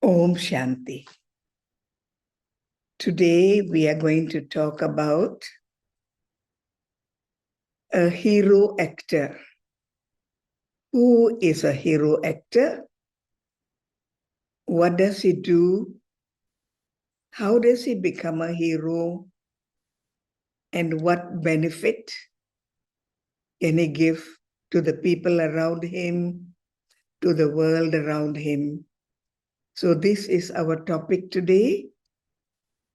Om Shanti. Today we are going to talk about a hero actor. Who is a hero actor? What does he do? How does he become a hero? And what benefit can he give to the people around him, to the world around him? So this is our topic today.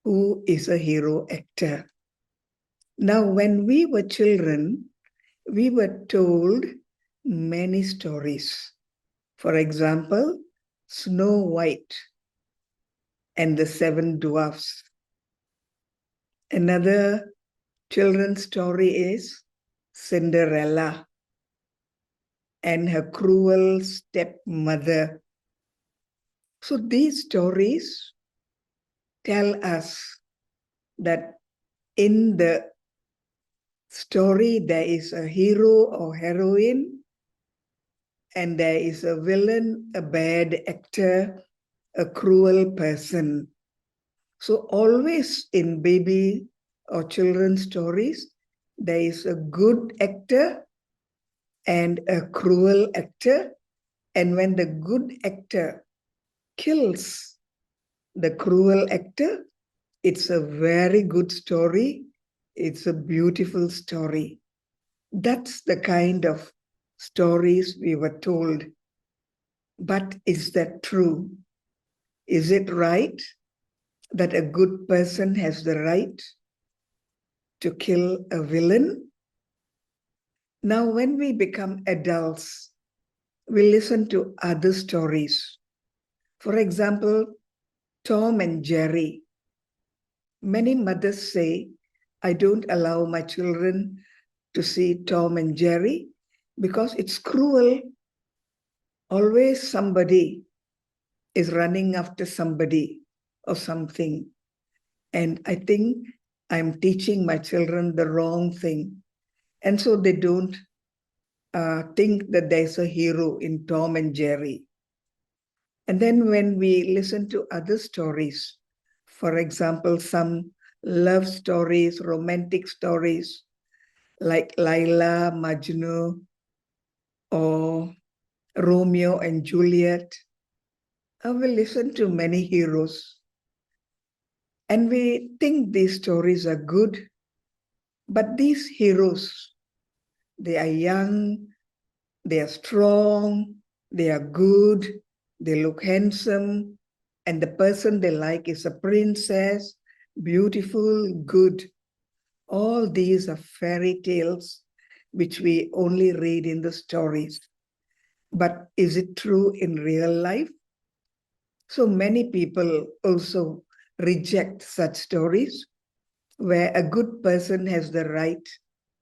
Who is a hero actor? Now, when we were children, we were told many stories. For example, Snow White and the Seven Dwarfs. Another children's story is Cinderella and her cruel stepmother. So these stories tell us that in the story there is a hero or heroine, and there is a villain, a bad actor, a cruel person. So always in baby or children's stories, there is a good actor and a cruel actor. And when the good actor kills the cruel actor, it's a very good story. It's a beautiful story. That's the kind of stories we were told. But is that true? Is it right that a good person has the right to kill a villain? Now, when we become adults, we listen to other stories. For example, Tom and Jerry. Many mothers say, I don't allow my children to see Tom and Jerry because it's cruel. Always somebody is running after somebody or something. And I think I'm teaching my children the wrong thing. And so they don't think that there's a hero in Tom and Jerry. And then when we listen to other stories, for example, some love stories, romantic stories, like Laila, Majnu, or Romeo and Juliet, I will listen to many heroes. And we think these stories are good, but these heroes, they are young, they are strong, they are good, they look handsome, and the person they like is a princess, beautiful, good. All these are fairy tales which we only read in the stories. But is it true in real life? So many people also reject such stories where a good person has the right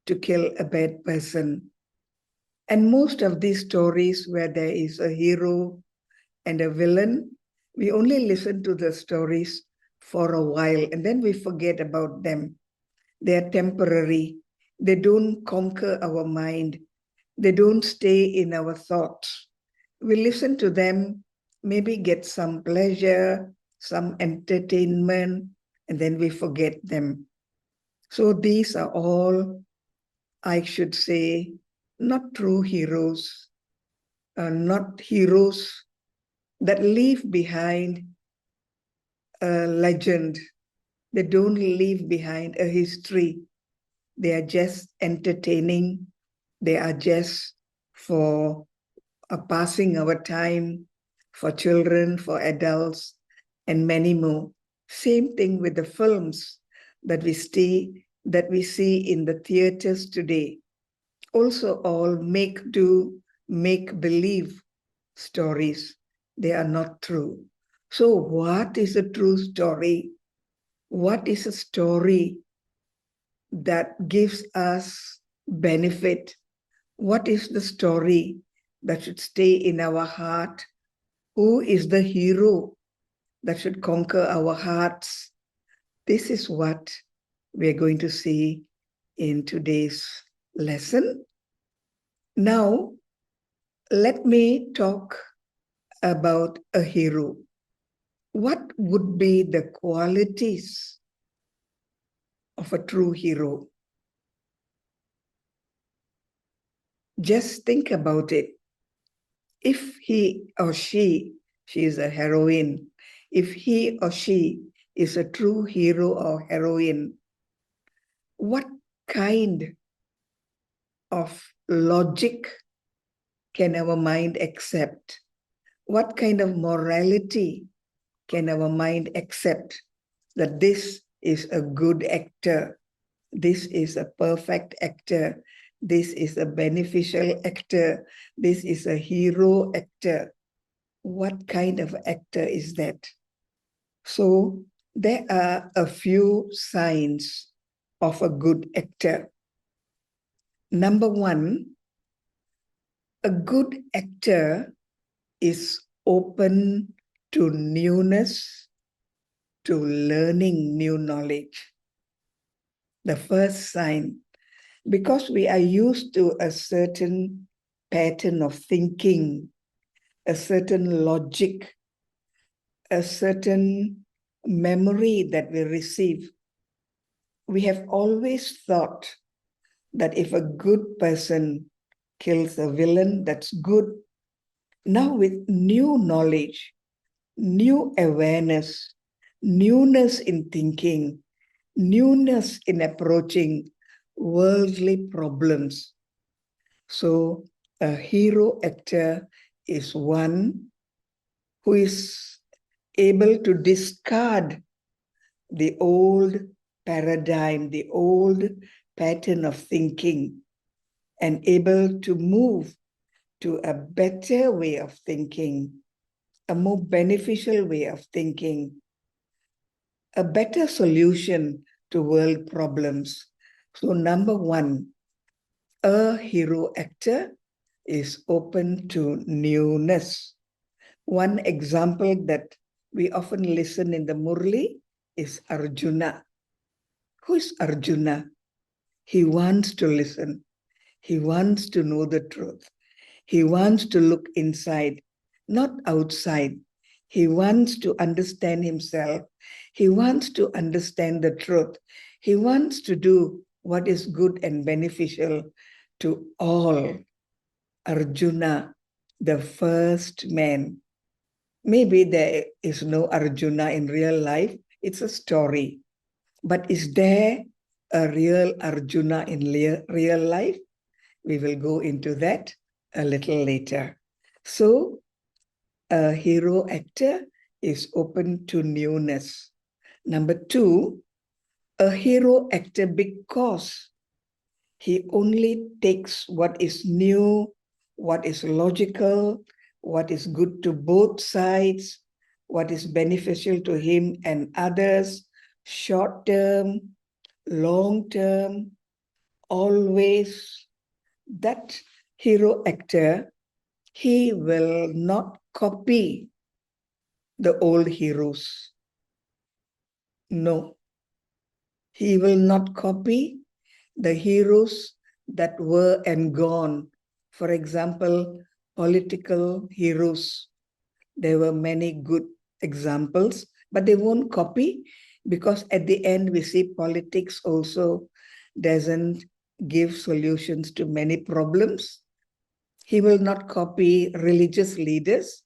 to kill a bad person. And most of these stories where there is a hero and a villain, we only listen to the stories for a while and then we forget about them. They're temporary. They don't conquer our mind. They don't stay in our thoughts. We listen to them, maybe get some pleasure, some entertainment, and then we forget them. So these are all, I should say, not true heroes, not heroes that leave behind a legend. They don't leave behind a history. They are just entertaining. They are just for passing our time, for children, for adults, and many more. Same thing with the films that we see in the theaters today. Also all make-do, make-believe stories. They are not true. So what is a true story? What is a story that gives us benefit? What is the story that should stay in our heart? Who is the hero that should conquer our hearts? This is what we're going to see in today's lesson. Now, let me talk about a hero. What would be the qualities of a true hero? Just think about it. If he or she is a heroine, if he or she is a true hero or heroine, what kind of logic can our mind accept? What kind of morality can our mind accept that this is a good actor, this is a perfect actor, this is a beneficial actor, this is a hero actor? What kind of actor is that? So there are a few signs of a good actor. Number one, a good actor is open to newness, to learning new knowledge. The first sign, because we are used to a certain pattern of thinking, a certain logic, a certain memory that we receive, we have always thought that if a good person kills a villain, that's good. Now, with new knowledge, new awareness, newness in thinking, newness in approaching worldly problems. So, a hero actor is one who is able to discard the old paradigm, the old pattern of thinking, and able to move to a better way of thinking, a more beneficial way of thinking, a better solution to world problems. So, number one, a hero actor is open to newness. One example that we often listen in the Murli is Arjuna. Who is Arjuna? He wants to listen. He wants to know the truth. He wants to look inside, not outside. He wants to understand himself. He wants to understand the truth. He wants to do what is good and beneficial to all. Arjuna, the first man. Maybe there is no Arjuna in real life. It's a story. But is there a real Arjuna in real life? We will go into that a little later. So, a hero actor is open to newness. Number two, a hero actor, because he only takes what is new, what is logical, what is good to both sides, what is beneficial to him and others, short term, long term, always. That hero actor, he will not copy the old heroes. No, he will not copy the heroes that were and gone. For example, political heroes. There were many good examples, but they won't copy, because at the end we see politics also doesn't give solutions to many problems. He will not copy religious leaders,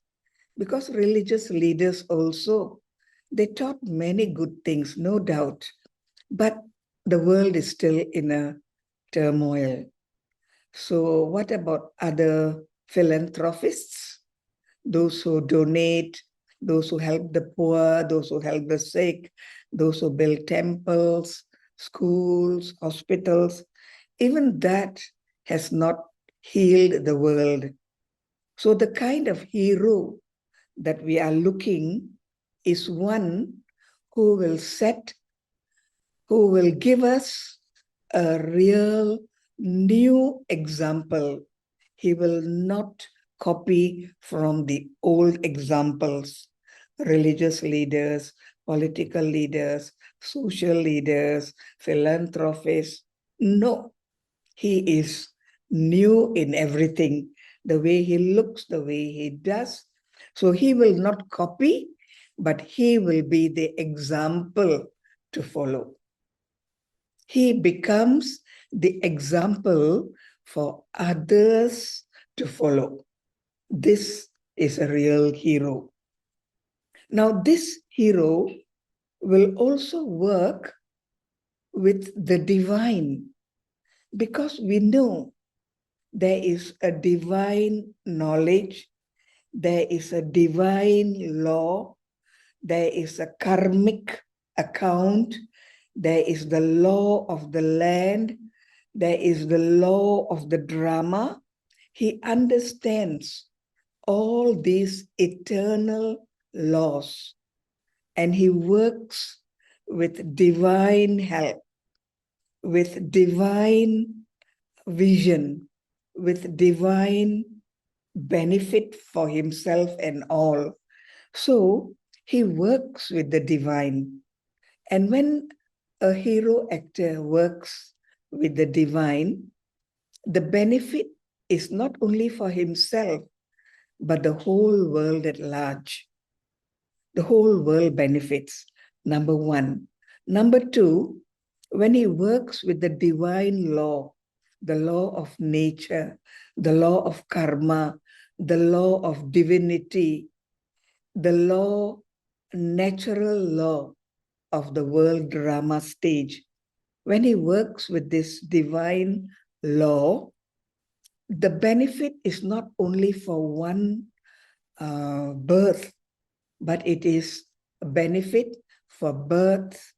because religious leaders also, they taught many good things, no doubt, but the world is still in a turmoil. So what about other philanthropists? Those who donate, those who help the poor, those who help the sick, those who build temples, schools, hospitals, even that has not healed the world. So the kind of hero that we are looking is one who will who will give us a real new example. He will not copy from the old examples, religious leaders, political leaders, social leaders, philanthropists. No, he is new in everything, the way he looks, the way he does. So he will not copy, but he will be the example to follow. He becomes the example for others to follow. This is a real hero. Now, this hero will also work with the divine, because we know there is a divine knowledge, there is a divine law, there is a karmic account, there is the law of the land, there is the law of the drama. He understands all these eternal laws, and he works with divine help, with divine vision, with divine benefit for himself and all. So he works with the divine. And when a hero actor works with the divine, the benefit is not only for himself, but the whole world at large. The whole world benefits, number one. Number two, when he works with the divine law, the law of nature, the law of karma, the law of divinity, the law, natural law of the world drama stage, when he works with this divine law, the benefit is not only for one birth, but it is a benefit for birth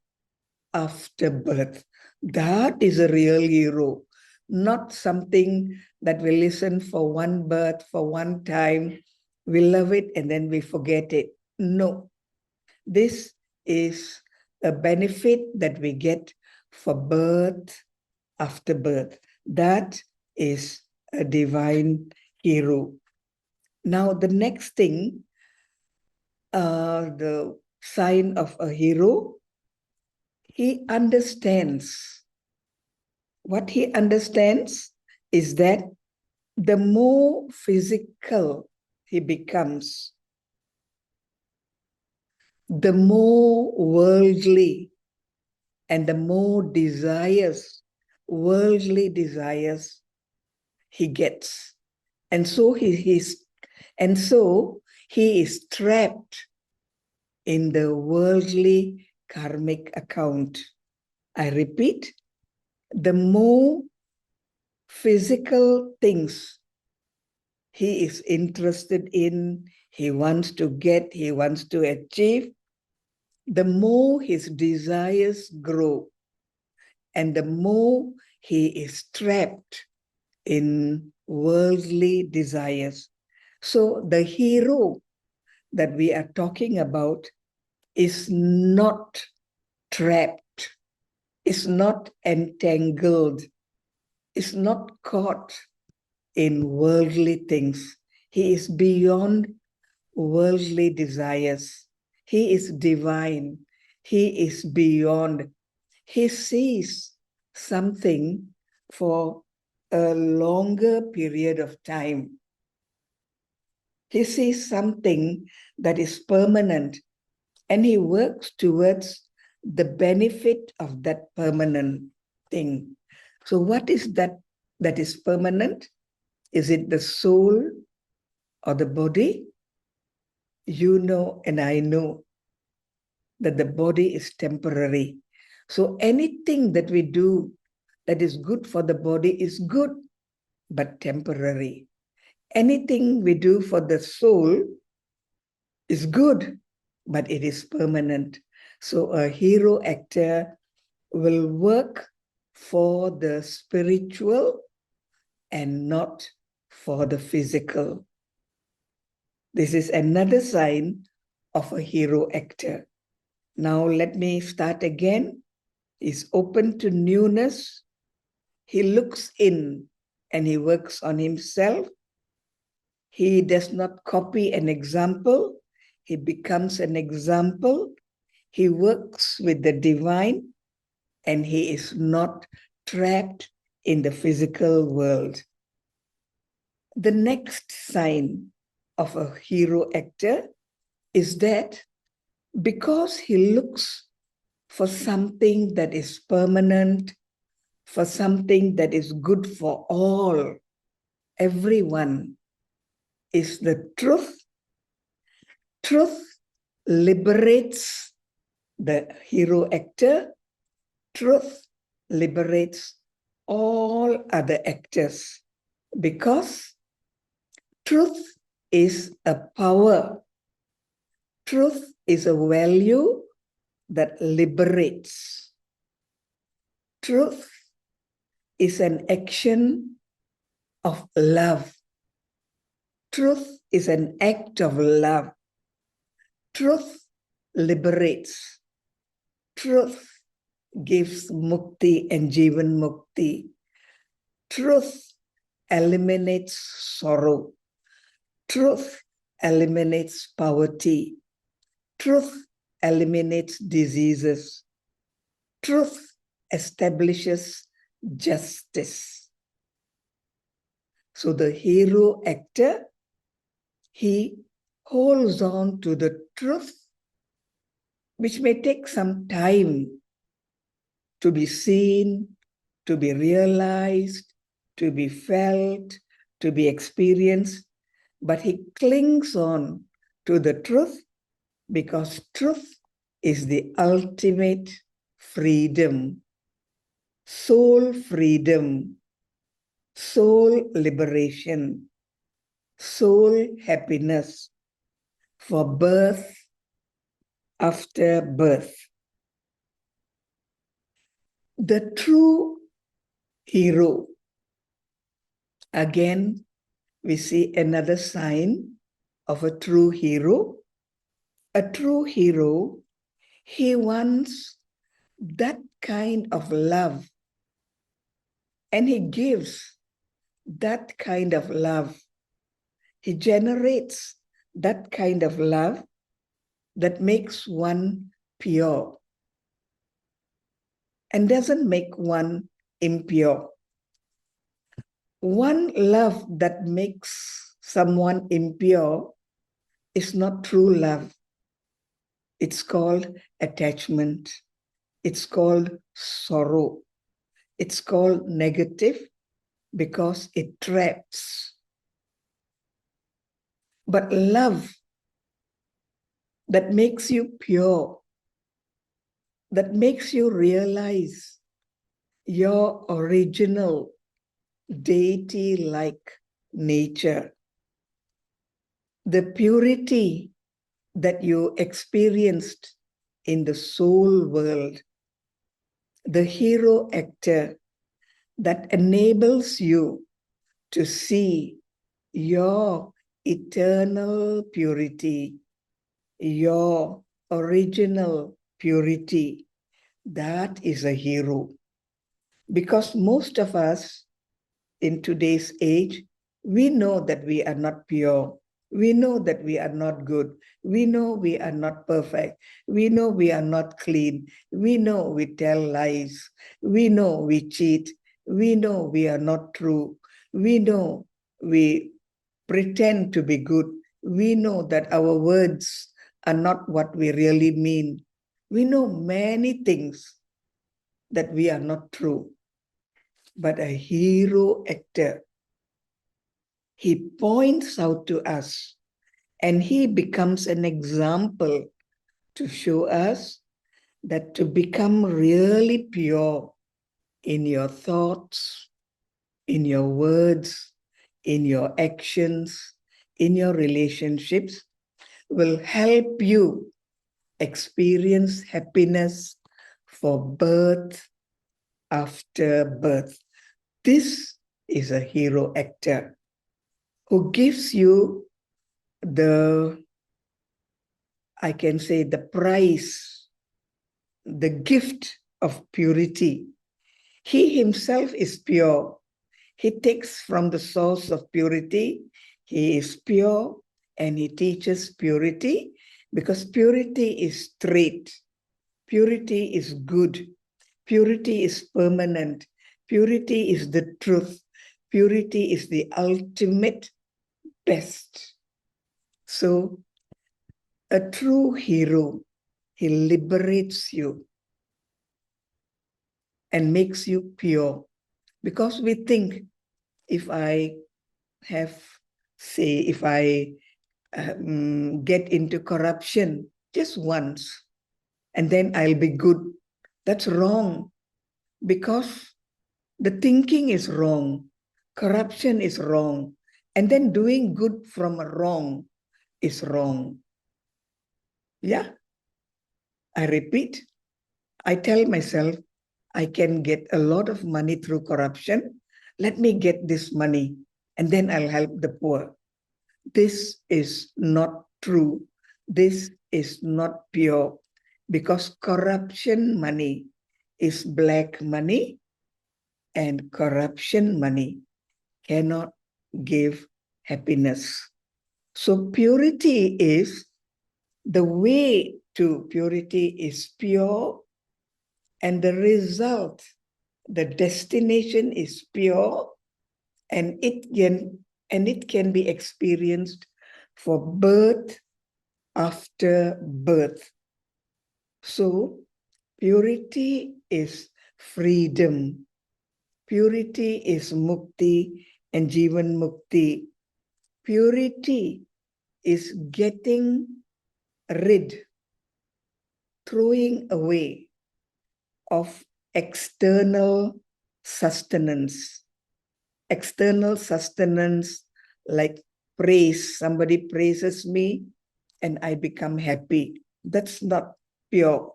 after birth. That is a real hero, not something that we listen for one birth, for one time, we love it and then we forget it. No, this is a benefit that we get for birth after birth. That is a divine hero. Now, the next thing, the sign of a hero, he understands. What he understands is that the more physical he becomes, the more worldly and the more worldly desires he gets. And so he is trapped in the worldly karmic account. I repeat, the more physical things he is interested in, he wants to get, he wants to achieve, the more his desires grow, and the more he is trapped in worldly desires. So the hero that we are talking about is not trapped, is not entangled, is not caught in worldly things. He is beyond worldly desires. He is divine. He is beyond. He sees something for a longer period of time. He sees something that is permanent, and he works towards the benefit of that permanent thing. So what is that is permanent? Is it the soul or the body? You know and I know that the body is temporary. So anything that we do that is good for the body is good, but temporary. Anything we do for the soul is good, but it is permanent. So a hero actor will work for the spiritual and not for the physical. This is another sign of a hero actor. Now let me start again. He's open to newness. He looks in and he works on himself. He does not copy an example. He becomes an example. He works with the divine, and he is not trapped in the physical world. The next sign of a hero actor is that because he looks for something that is permanent, for something that is good for all, everyone, is the truth. Truth liberates the hero actor. Truth liberates all other actors, because truth is a power. Truth is a value that liberates. Truth is an action of love. Truth is an act of love. Truth liberates. Truth gives mukti and jivan mukti. Truth eliminates sorrow. Truth eliminates poverty. Truth eliminates diseases. Truth establishes justice. So the hero actor, he holds on to the truth, which may take some time to be seen, to be realized, to be felt, to be experienced, but he clings on to the truth because truth is the ultimate freedom, soul freedom, soul liberation, soul happiness for birth after birth. The true hero, again, we see another sign of a true hero. A true hero, he wants that kind of love, and he gives that kind of love. He generates that kind of love that makes one pure and doesn't make one impure. One love that makes someone impure is not true love. It's called attachment. It's called sorrow. It's called negative because it traps. But love that makes you pure, that makes you realize your original deity-like nature, the purity that you experienced in the soul world, the hero actor that enables you to see your eternal purity, your original purity. That is a hero. Because most of us in today's age, we know that we are not pure. We know that we are not good. We know we are not perfect. We know we are not clean. We know we tell lies. We know we cheat. We know we are not true. We know we pretend to be good. We know that our words are not what we really mean. We know many things that we are not true. But a hero actor, he points out to us and he becomes an example to show us that to become really pure in your thoughts, in your words, in your actions, in your relationships, will help you experience happiness for birth after birth. This is a hero actor who gives you the, I can say, the prize, the gift of purity. He himself is pure. He takes from the source of purity. He is pure and he teaches purity because purity is straight. Purity is good. Purity is permanent. Purity is the truth. Purity is the ultimate best. So a true hero He liberates you and makes you pure. Because we think, if I have, say, if I get into corruption just once, and then I'll be good. That's wrong, because the thinking is wrong, corruption is wrong, and then doing good from wrong is wrong. Yeah, I repeat, I tell myself, I can get a lot of money through corruption. Let me get this money, and then I'll help the poor. This is not true. This is not pure, because corruption money is black money, and corruption money cannot give happiness. So purity is, the way to purity is pure, and the result, the destination is pure, and it can be experienced for birth after birth. So purity is freedom. Purity is mukti and jivan mukti. Purity is getting rid, throwing away of external sustenance. External sustenance like praise. Somebody praises me and I become happy. That's not pure.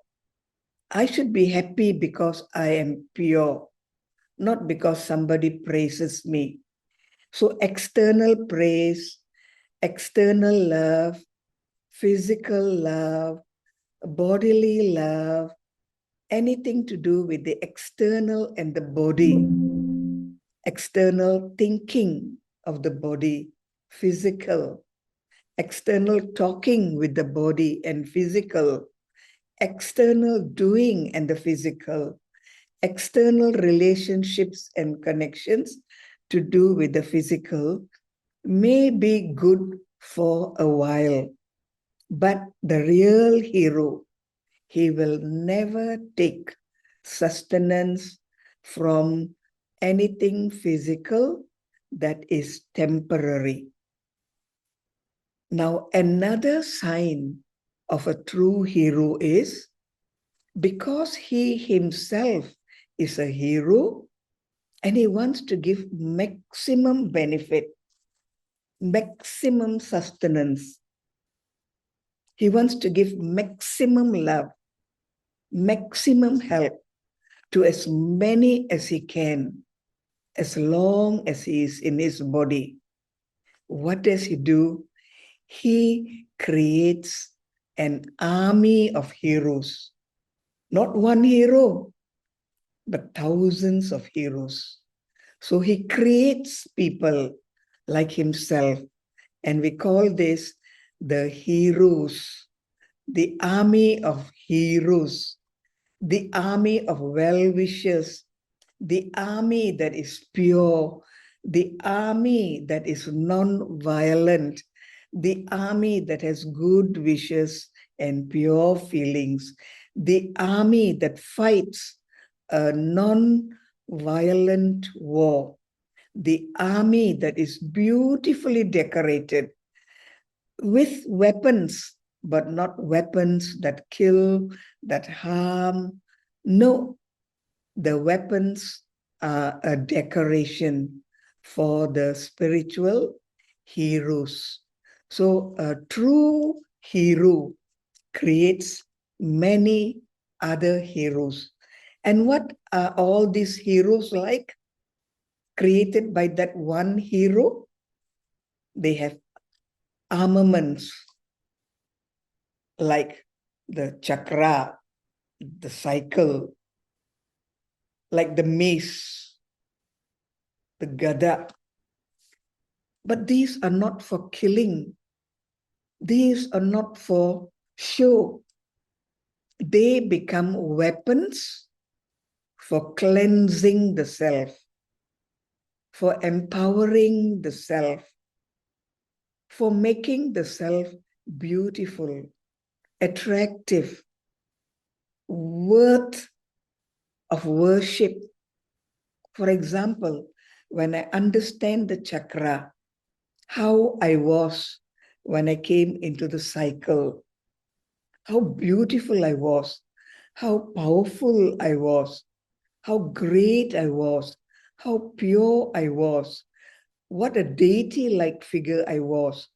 I should be happy because I am pure, not because somebody praises me. So external praise, external love, physical love, bodily love, anything to do with the external and the body, external thinking of the body, physical, external talking with the body and physical, external doing and the physical, external relationships and connections to do with the physical may be good for a while, but the real hero, he will never take sustenance from anything physical that is temporary. Now, another sign of a true hero is, because he himself is a hero and he wants to give maximum benefit, maximum sustenance. He wants to give maximum love, maximum help to as many as he can, as long as he is in his body. What does he do? He creates an army of heroes. Not one hero, but thousands of heroes. So he creates people like himself, and we call this the heroes, the army of heroes, the army of well-wishers, the army that is pure, the army that is non-violent, the army that has good wishes and pure feelings, the army that fights a non-violent war, the army that is beautifully decorated with weapons, but not weapons that kill, that harm. No, the weapons are a decoration for the spiritual heroes. So a true hero creates many other heroes. And what are all these heroes like? Created by that one hero? They have armaments like the chakra, the cycle, like the mace, the gada. But these are not for killing. These are not for show. They become weapons for cleansing the self, for empowering the self, for making the self beautiful, attractive, worth of worship. For example, when I understand the chakra, how I was when I came into the cycle, how beautiful I was, how powerful I was, how great I was, how pure I was, what a deity-like figure I was,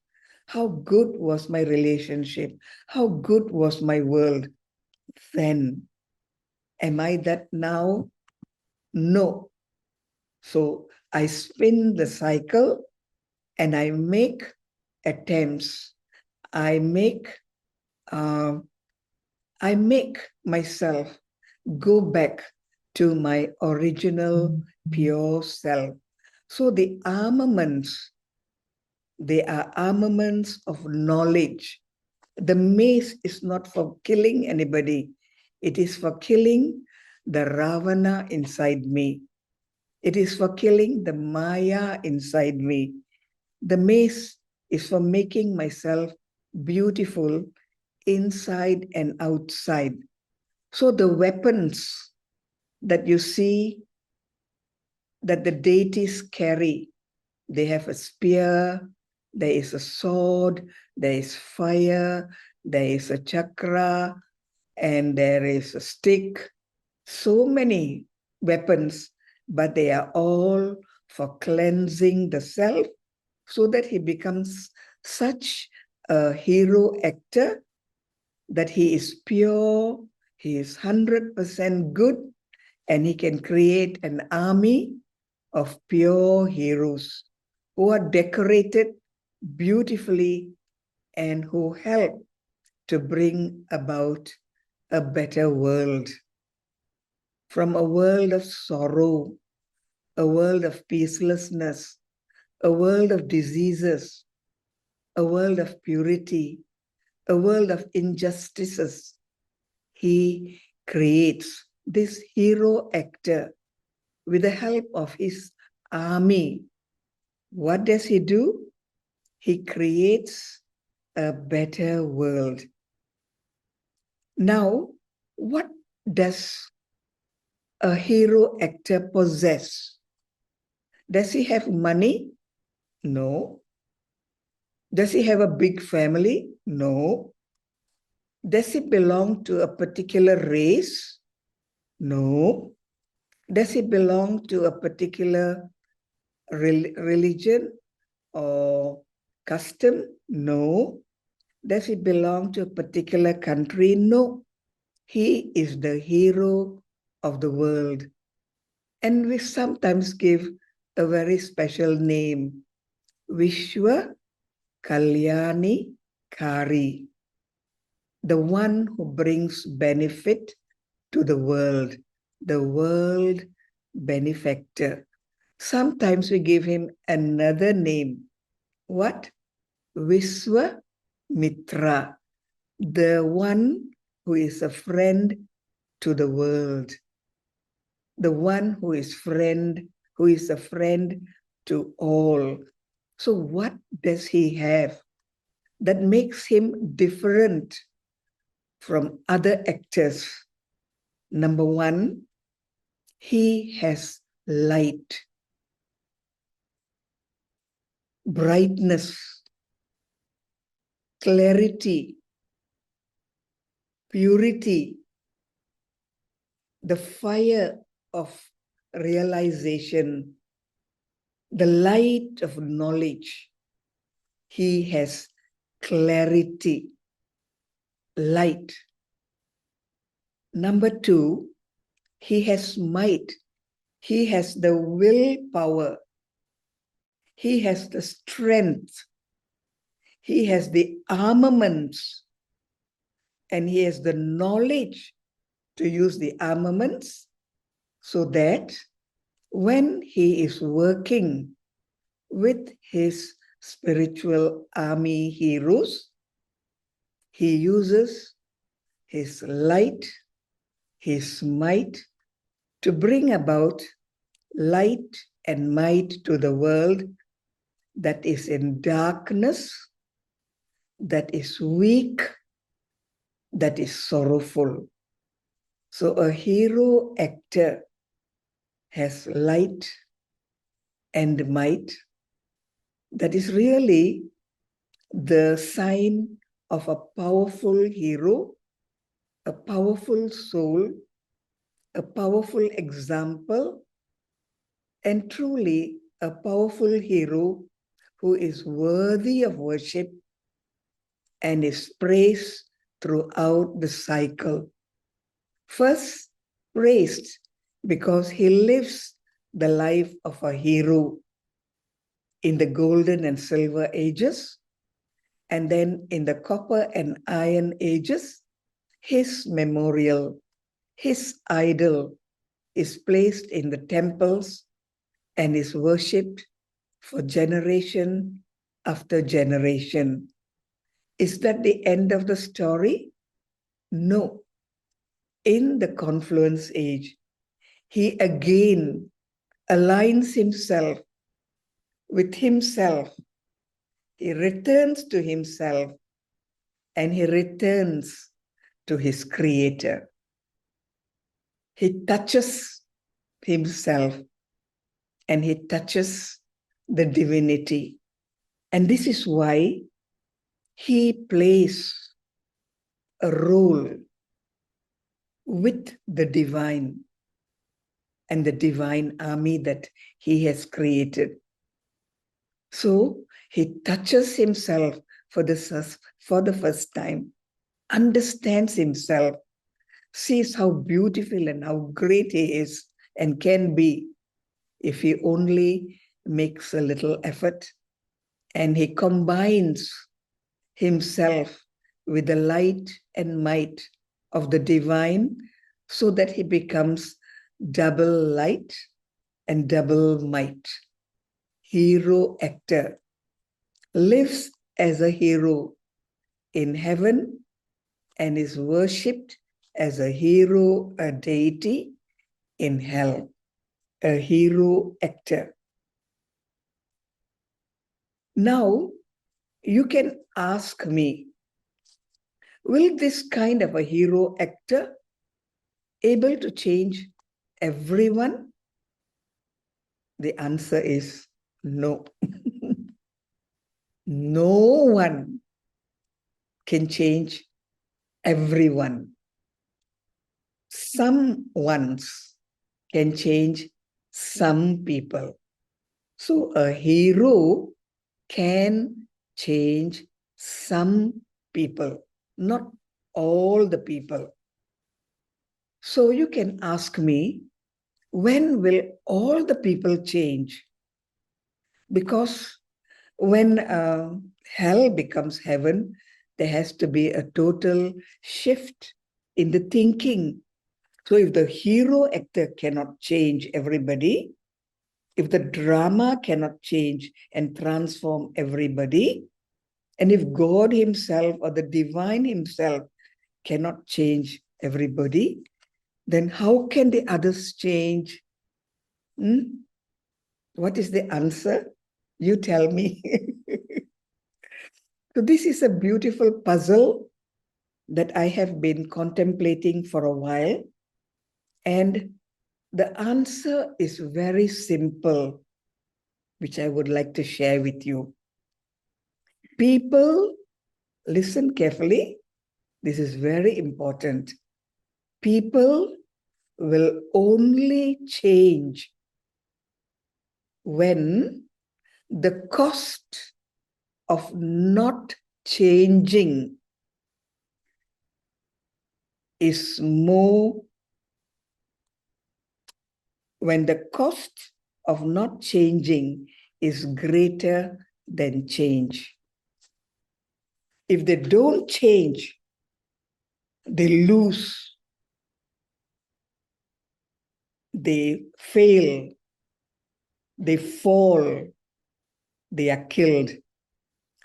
how good was my relationship, how good was my world. Then, am I that now? No. So I spin the cycle and I make attempts. I make myself go back to my original pure self. So the armaments, they are armaments of knowledge. The mace is not for killing anybody. It is for killing the Ravana inside me. It is for killing the Maya inside me. The mace is for making myself beautiful inside and outside. So the weapons that you see that the deities carry, they have a spear, there is a sword, there is fire, there is a chakra, and there is a stick. So many weapons, but they are all for cleansing the self so that he becomes such a hero actor that he is pure, he is 100% good, and he can create an army of pure heroes who are decorated beautifully and who help to bring about a better world. From a world of sorrow, a world of peacelessness, a world of diseases, a world of purity, a world of injustices, he creates this hero actor with the help of his army. What does he do? He creates a better world. Now, what does a hero actor possess? Does he have money? No. Does he have a big family? No. Does he belong to a particular race? No. Does he belong to a particular religion or custom? No. Does he belong to a particular country? No. He is the hero of the world. And we sometimes give a very special name, Vishwa Kalyani Kari, the one who brings benefit to the world benefactor. Sometimes we give him another name. What? Viswa Mitra, the one who is a friend to the world, the one who is a friend to all. So what does he have that makes him different from other actors? Number one, he has light, brightness, clarity, purity, the fire of realization, the light of knowledge. He has clarity, light. Number two, he has might. He has the willpower. He has the strength. He has the armaments. And he has the knowledge to use the armaments so that when he is working with his spiritual army heroes, he uses his light, his might to bring about light and might to the world that is in darkness, that is weak, that is sorrowful. So a hero actor has light and might. That is really the sign of a powerful hero, a powerful soul, a powerful example, and truly a powerful hero who is worthy of worship and is praised throughout the cycle. First, praised because he lives the life of a hero in the golden and silver ages, and then in the copper and iron ages, his memorial, his idol is placed in the temples and is worshipped for generation after generation. Is that the end of the story? No. In the confluence age, he again aligns himself with himself. He returns to himself and he returns to his creator. He touches himself and he touches the divinity. And this is why he plays a role with the divine and the divine army that he has created. So he touches himself for the first time, understands himself, sees how beautiful and how great he is and can be if he only makes a little effort, and he combines himself with the light and might of the divine so that he becomes double light and double might. Hero actor lives as a hero in heaven and is worshipped as a hero, a deity in hell. A hero actor. Now, you can ask me, will this kind of a hero actor able to change everyone? The answer is no. No one can change everyone. Some ones can change some people. So a hero can change some people, not all the people. So you can ask me, when will all the people change? Because when hell becomes heaven, there has to be a total shift in the thinking. So if the hero actor cannot change everybody, if the drama cannot change and transform everybody, and if God himself or the divine himself cannot change everybody, then how can the others change? What is the answer? You tell me. So this is a beautiful puzzle that I have been contemplating for a while. And the answer is very simple, which I would like to share with you. People, listen carefully. This is very important. People will only change when the cost of not changing is more, when the cost of not changing is greater than change. If they don't change, they lose, they fail, they fall, they are killed.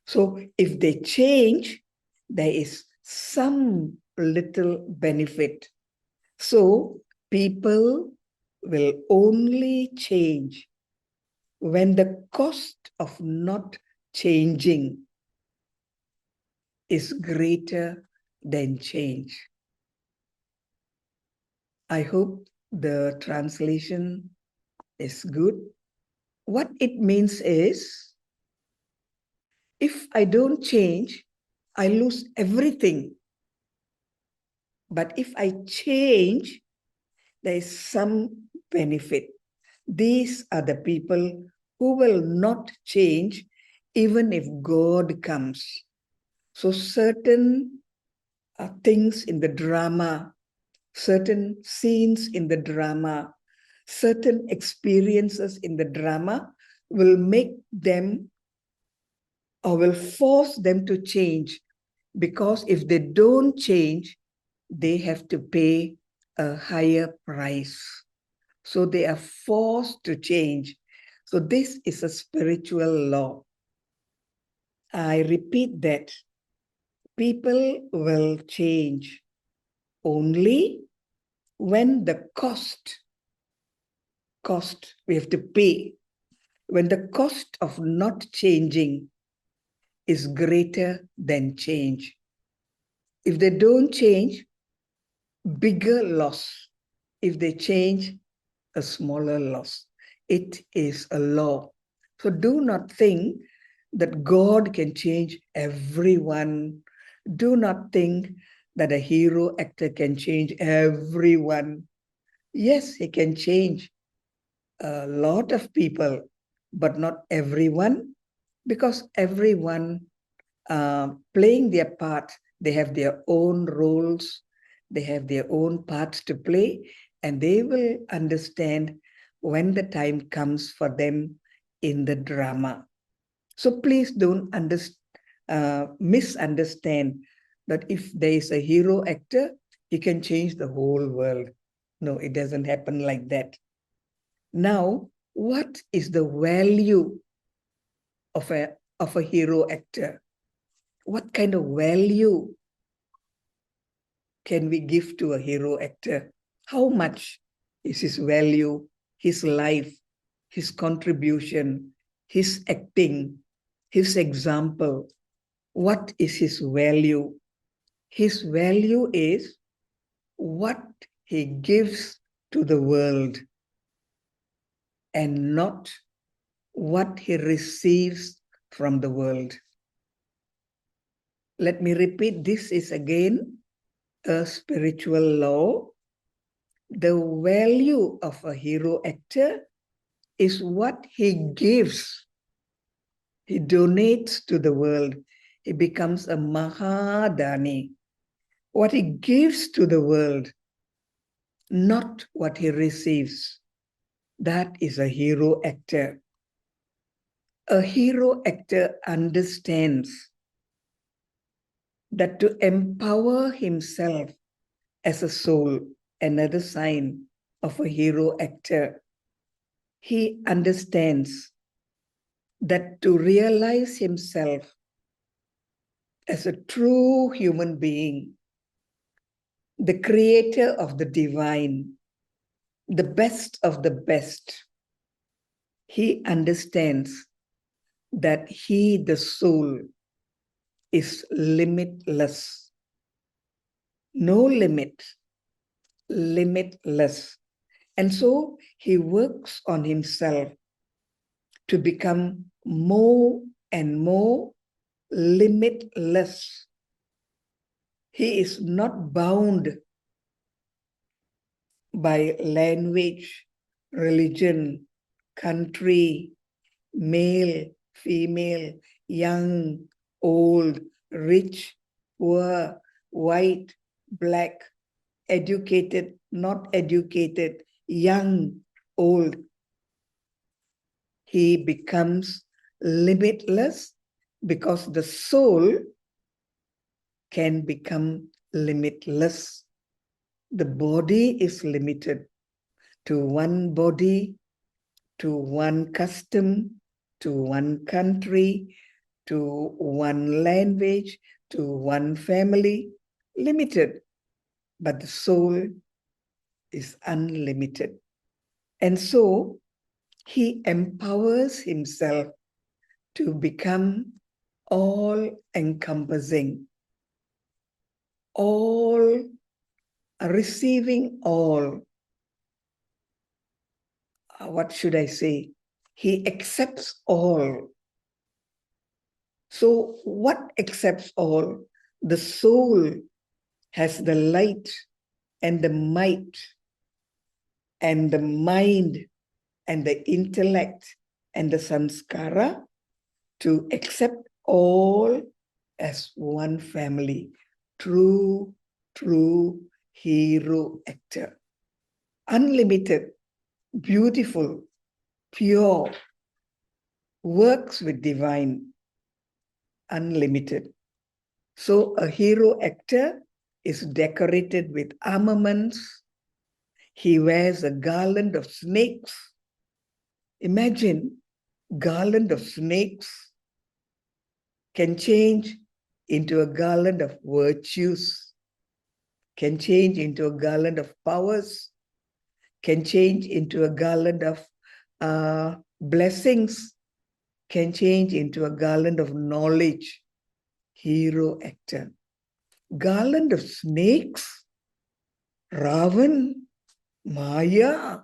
So if they change, there is some little benefit. So people will only change when the cost of not changing is greater than change. I hope the translation is good. What it means is, if I don't change, I lose everything. But if I change, there is some benefit. These are the people who will not change even if God comes. So certain things in the drama, certain scenes in the drama, certain experiences in the drama will make them or will force them to change, because if they don't change, they have to pay a higher price. So they are forced to change. So this is a spiritual law. I repeat that people will change only when the cost we have to pay, when the cost of not changing is greater than change. If they don't change, bigger loss. If they change, a smaller loss. It is a law. So do not think that God can change everyone. Do not think that a hero actor can change everyone. Yes, he can change a lot of people, but not everyone, because everyone playing their part, they have their own roles, they have their own parts to play, and they will understand when the time comes for them in the drama. So please don't misunderstand that if there is a hero actor, he can change the whole world. No, it doesn't happen like that. Now, what is the value of a hero actor? What kind of value can we give to a hero actor? How much is his value, his life, his contribution, his acting, his example? What is his value? His value is what he gives to the world and not what he receives from the world. Let me repeat, this is again a spiritual law. The value of a hero actor is what he gives. He donates to the world. He becomes a Mahadani. What he gives to the world, not what he receives. That is a hero actor. A hero actor understands that to empower himself as a soul, another sign of a hero actor, he understands that to realize himself as a true human being, the creator of the divine, the best of the best, he understands that he, the soul, is limitless. No limit, limitless. And so he works on himself to become more and more limitless. He is not bound by language, religion, country, male, female, young, old, rich, poor, white, black, educated, not educated, young, old. He becomes limitless because the soul can become limitless. The body is limited to one body, to one custom, to one country, to one language, to one family, limited. But the soul is unlimited. And so he empowers himself to become all-encompassing, all receiving all. What should I say? He accepts all. So what accepts all? The soul has the light and the might and the mind and the intellect and the sanskara to accept all as one family. True hero actor. Unlimited, beautiful, pure, works with divine, unlimited. So a hero actor is decorated with armaments. He wears a garland of snakes. Imagine, garland of snakes can change into a garland of virtues, can change into a garland of powers, can change into a garland of blessings, can change into a garland of knowledge. Hero actor. Garland of snakes, Ravan, Maya,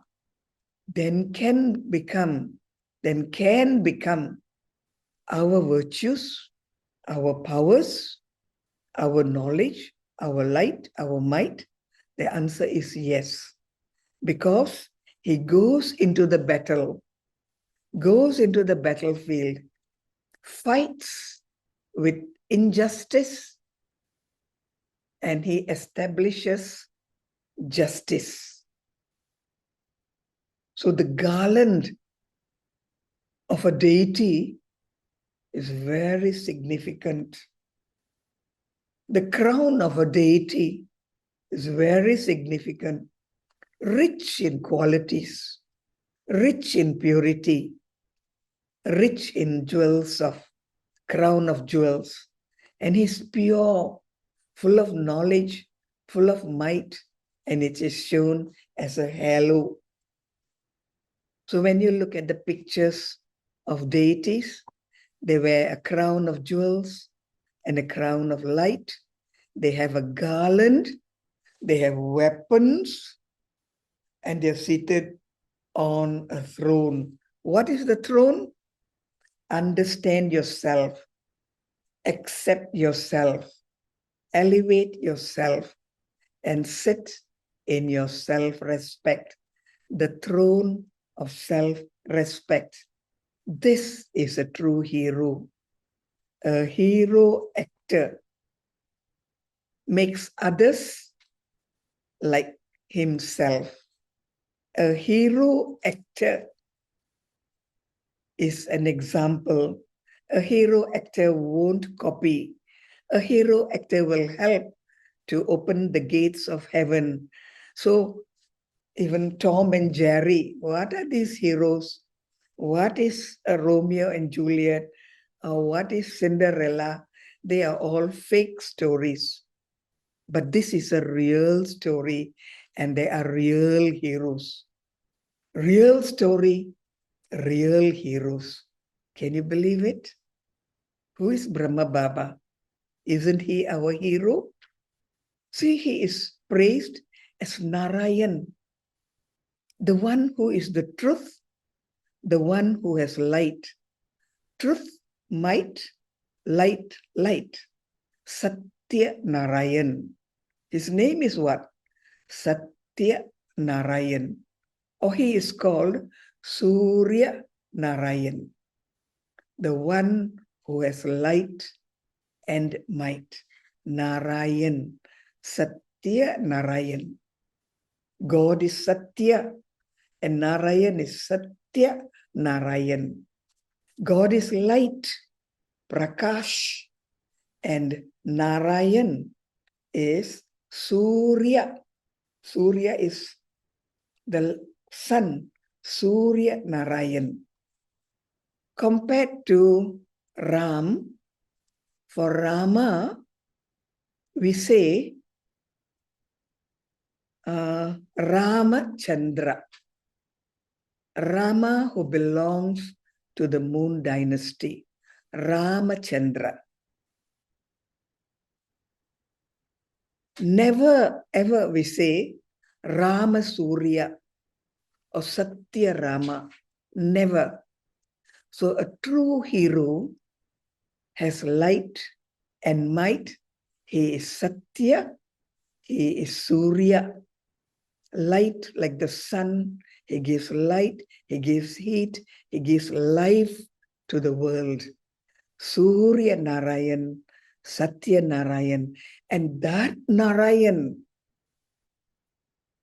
then can become our virtues, our powers, our knowledge, our light, our might. The answer is yes. Because he goes into the battle, goes into the battlefield, fights with injustice, and he establishes justice. So the garland of a deity is very significant. The crown of a deity is very significant, rich in qualities, rich in purity, rich in jewels of crown of jewels. And he's pure, full of knowledge, full of might, and it is shown as a halo. So when you look at the pictures of deities, they wear a crown of jewels and a crown of light. They have a garland, they have weapons, and they're seated on a throne. What is the throne? Understand yourself, accept yourself, elevate yourself, and sit in your self-respect, the throne of self-respect. This is a true hero. A hero actor makes others like himself. A hero actor is an example. A hero actor won't copy. A hero actor will help to open the gates of heaven. So even Tom and Jerry, what are these heroes? What is a Romeo and Juliet? What is Cinderella? They are all fake stories. But this is a real story, and they are real heroes. Real story, real heroes. Can you believe it? Who is Brahma Baba? Isn't he our hero? See, he is praised as Narayan, the one who is the truth, the one who has light. Truth, might, light, light. Satya Narayan. His name is what? Satya Narayan. Or he is called Surya Narayan, the one who has light and might. Narayan, Satya Narayan. God is Satya and Narayan is Satya Narayan. God is light, Prakash, and Narayan is Surya. Surya is the sun, Surya Narayan. Compared to Ram, for Rama, we say Ramachandra. Rama, who belongs to the Moon dynasty. Ramachandra. Never ever we say Rama Surya or Satya Rama. Never. So a true hero has light and might. He is Satya. He is Surya. Light like the sun. He gives light. He gives heat. He gives life to the world. Surya Narayan, Satya Narayan. And that Narayan,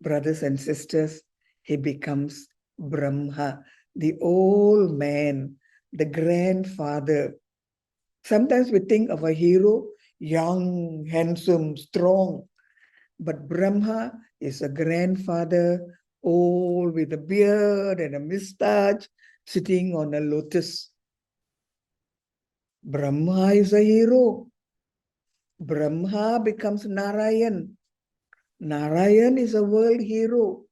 brothers and sisters, he becomes Brahma, the old man, the grandfather. Sometimes we think of a hero, young, handsome, strong. But Brahma is a grandfather, old with a beard and a mustache, sitting on a lotus. Brahma is a hero. Brahma becomes Narayan. Narayan is a world hero.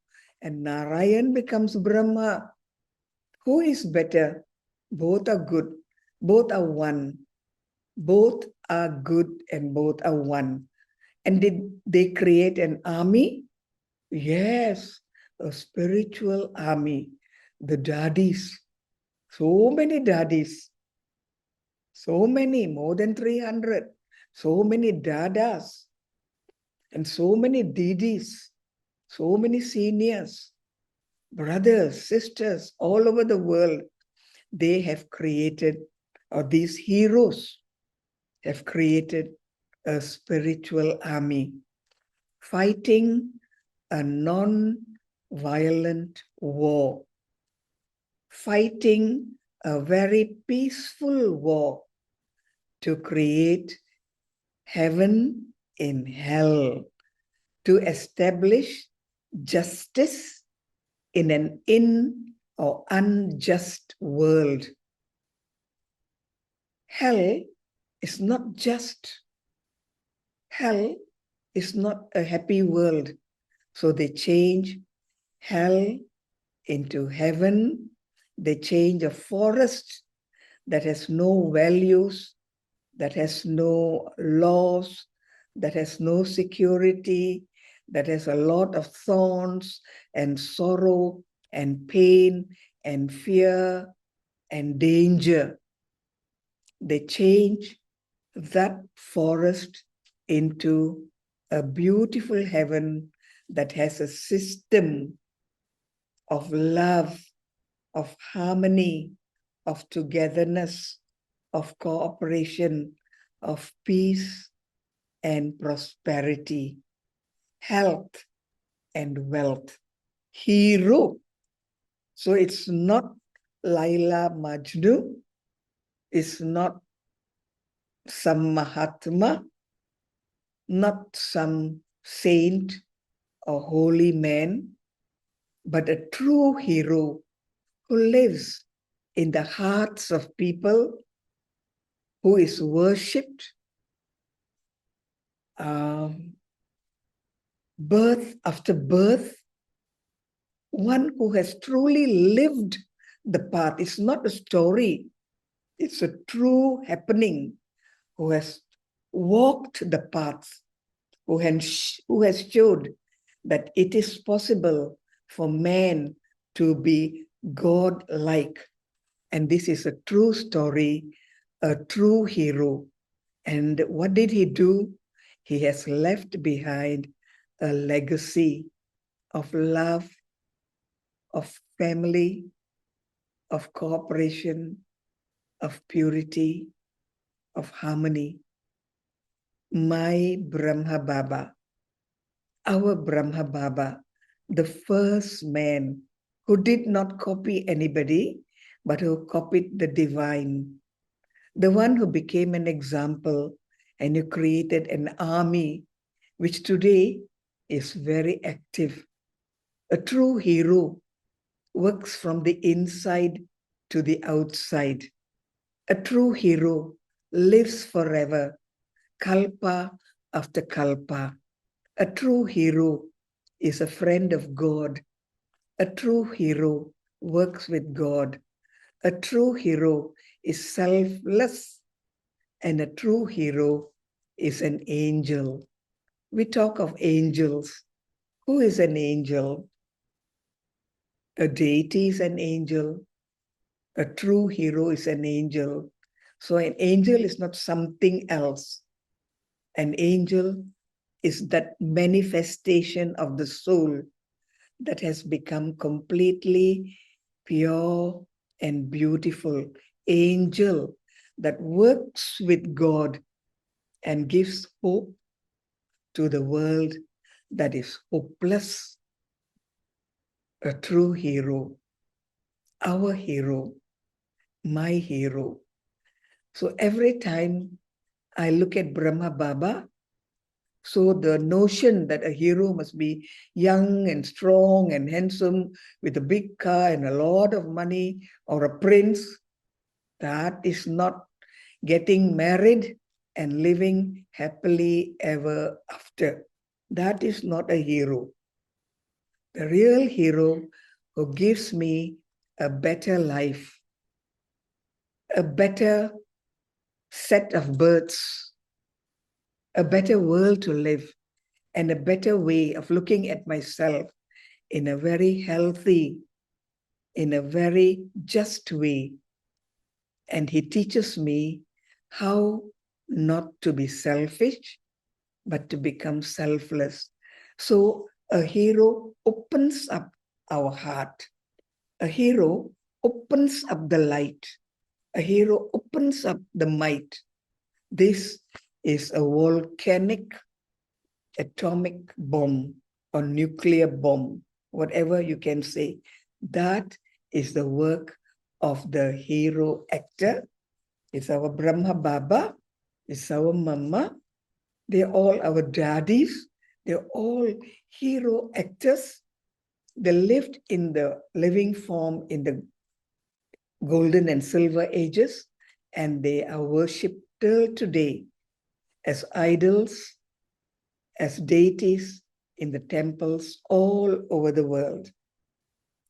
And Narayan becomes Brahma. Who is better? Both are good. Both are one. Both are good and both are one. And did they create an army? Yes, a spiritual army. The daddies. So many daddies. So many, more than 300. So many dadas. And so many didis. So many seniors. Brothers, sisters, all over the world. They have created, or these heroes have created a spiritual army fighting a non-violent war, fighting a very peaceful war to create heaven in hell, to establish justice in an or unjust world. Hell is not just. Hell is not a happy world. So they change hell into heaven. They change a forest that has no values, that has no laws, that has no security, that has a lot of thorns and sorrow and pain and fear and danger. They change that forest into a beautiful heaven that has a system of love, of harmony, of togetherness, of cooperation, of peace and prosperity, health and wealth. Hero. So it's not Laila Majnu, it's not some Mahatma, not some saint or holy man, but a true hero who lives in the hearts of people, who is worshipped, birth after birth, one who has truly lived the path. It's not a story, it's a true happening, who has walked the path, who has showed that it is possible for man to be God-like. And this is a true story, a true hero. And what did he do? He has left behind a legacy of love, of family, of cooperation, of purity, of harmony. My Brahma Baba, our Brahma Baba, the first man who did not copy anybody, but who copied the divine, the one who became an example and who created an army, which today is very active. A true hero works from the inside to the outside. A true hero lives forever, kalpa after kalpa. A true hero is a friend of God. A true hero works with God. A true hero is selfless. And a true hero is an angel. We talk of angels. Who is an angel? A deity is an angel. A true hero is an angel. So an angel is not something else. An angel is that manifestation of the soul that has become completely pure and beautiful. Angel that works with God and gives hope to the world that is hopeless. A true hero, our hero, my hero. So every time I look at Brahma Baba, so the notion that a hero must be young and strong and handsome with a big car and a lot of money, or a prince, that is not getting married and living happily ever after. That is not a hero. The real hero who gives me a better life, a better set of births, a better world to live, and a better way of looking at myself in a very healthy, in a very just way. And he teaches me how not to be selfish, but to become selfless. So a hero opens up our heart. A hero opens up the light. A hero opens up the might. This is a volcanic atomic bomb or nuclear bomb, whatever you can say. That is the work of the hero actor. It's our Brahma Baba, it's our Mama. They're all our daddies. They're all hero actors. They lived in the living form in the golden and silver ages, and they are worshipped till today as idols, as deities in the temples all over the world.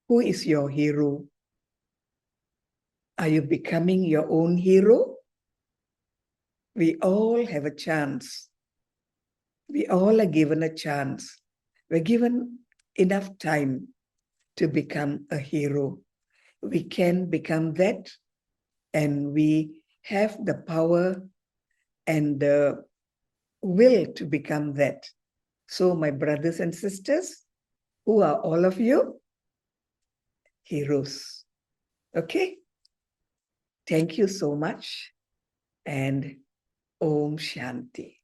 Who is your hero? Are you becoming your own hero? We all have a chance. We all are given a chance. We're given enough time to become a hero. We can become that, and we have the power and the will to become that. So, my brothers and sisters, who are all of you? Heroes. Okay? Thank you so much, and Om Shanti.